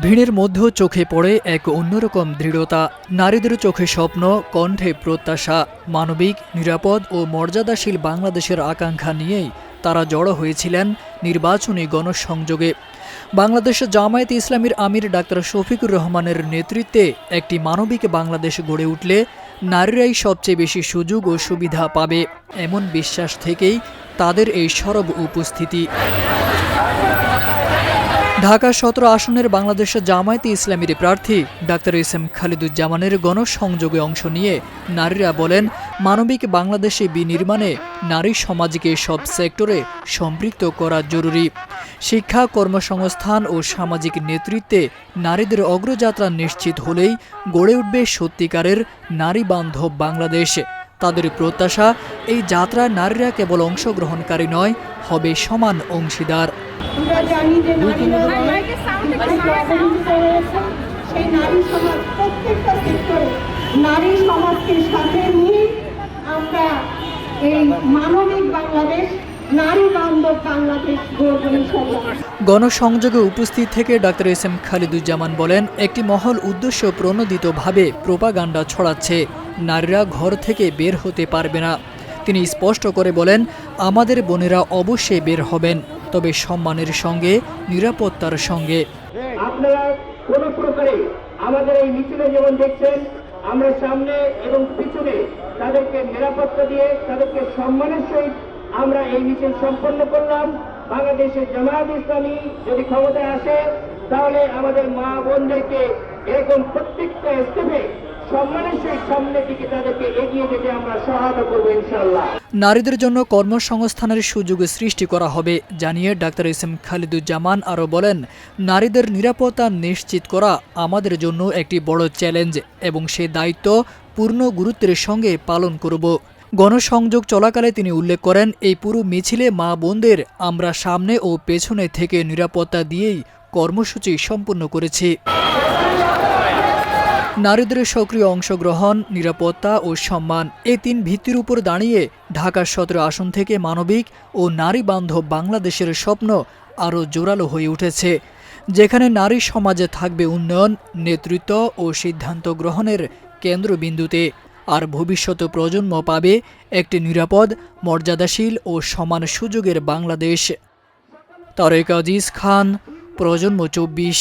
ভিড়ের মধ্যেও চোখে পড়ে এক অন্যরকম দৃঢ়তা। নারীদের চোখে স্বপ্ন, কণ্ঠে প্রত্যাশা। মানবিক, নিরাপদ ও মর্যাদাশীল বাংলাদেশের আকাঙ্ক্ষা নিয়েই তারা জড়ো হয়েছিলেন নির্বাচনী গণসংযোগে। বাংলাদেশ জামায়াতে ইসলামীর আমির ডাক্তার শফিকুর রহমানের নেতৃত্বে একটি মানবিক বাংলাদেশ গড়ে উঠলে নারীরাই সবচেয়ে বেশি সুযোগ ও সুবিধা পাবে, এমন বিশ্বাস থেকেই তাদের এই সরব উপস্থিতি। ঢাকা ১৭ আসনের বাংলাদেশ জামায়াতে ইসলামীর প্রার্থী ডাক্তার এস.এম. খালিদুজ্জামানের গণসংযোগে অংশ নিয়ে নারীরা বলেন, মানবিক বাংলাদেশে বিনির্মাণে নারী সমাজকে সব সেক্টরে সম্পৃক্ত করা জরুরি। শিক্ষা, কর্মসংস্থান ও সামাজিক নেতৃত্বে নারীদের অগ্রযাত্রা নিশ্চিত হলেই গড়ে উঠবে সত্যিকারের নারী বান্ধব বাংলাদেশ। তাদের প্রত্যাশা, এই যাত্রায় নারীরা কেবল অংশগ্রহণকারী নয়, হবে সমান অংশীদার। আমরা জানি যে সেই নারী সমাজ প্রত্যেকটা সেক্টরে নারী সমাজকে সাথে নিয়ে আমরা এই মানবিক বাংলাদেশ, নারী বান্ধব বাংলাদেশ গড়ব ইনশাআল্লাহ। গণসংযোগে উপস্থিত থেকে ডাক্তার এস.এম. খালিদুজ্জামান বলেন, একটি মহল উদ্দেশ্য প্রণোদিতভাবে প্রোপাগান্ডা ছড়াচ্ছে, নারীরা ঘর থেকে বের হতে পারবে না। তিনি স্পষ্ট করে বলেন, আমাদের বোনেরা অবশ্যই বের হবেন, তবে সম্মানের সঙ্গে, নিরাপত্তার সঙ্গে। আপনারা কোন প্রকারে আমাদের এই মিছিলে যেমন দেখছেন, আমরা সামনে এবং পিছনে তাদেরকে নিরাপত্তা দিয়ে তাদেরকে সম্মানের সহিত আমরা এই মিছিল সম্পন্ন করলাম। বাংলাদেশের জামায়াত ইসলামী যদি ক্ষমতায় আসে, তাহলে আমাদের মা বোনদেরকে এরকম প্রত্যেকটা স্টেপে সম্মানের সহিত সামনের দিকে তাদেরকে এগিয়ে যেতে আমরা সহায়তা করবো ইনশাআল্লাহ। নারীদের জন্য কর্মসংস্থানের সুযোগ সৃষ্টি করা হবে জানিয়ে ডাক্তার এস.এম. খালিদুজ্জামান আরও বলেন, নারীদের নিরাপত্তা নিশ্চিত করা আমাদের জন্য একটি বড় চ্যালেঞ্জ এবং সে দায়িত্ব পূর্ণ গুরুত্বের সঙ্গে পালন করব। গণসংযোগ চলাকালে তিনি উল্লেখ করেন, এই পুরো মিছিলে মা বোনদের আমরা সামনে ও পেছনে থেকে নিরাপত্তা দিয়েই কর্মসূচি সম্পন্ন করেছি। নারীদের সক্রিয় অংশগ্রহণ, নিরাপত্তা ও সম্মান, এই তিন ভিত্তির উপর দাঁড়িয়ে ঢাকা ১৭ আসন থেকে মানবিক ও নারী বান্ধব বাংলাদেশের স্বপ্ন আরও জোরালো হয়ে উঠেছে, যেখানে নারী সমাজে থাকবে উন্নয়ন, নেতৃত্ব ও সিদ্ধান্ত গ্রহণের কেন্দ্রবিন্দুতে, আর ভবিষ্যৎ প্রজন্ম পাবে একটি নিরাপদ, মর্যাদাশীল ও সমান সুযোগের বাংলাদেশ। তারেক আজিজ খান, প্রজন্ম ২৪।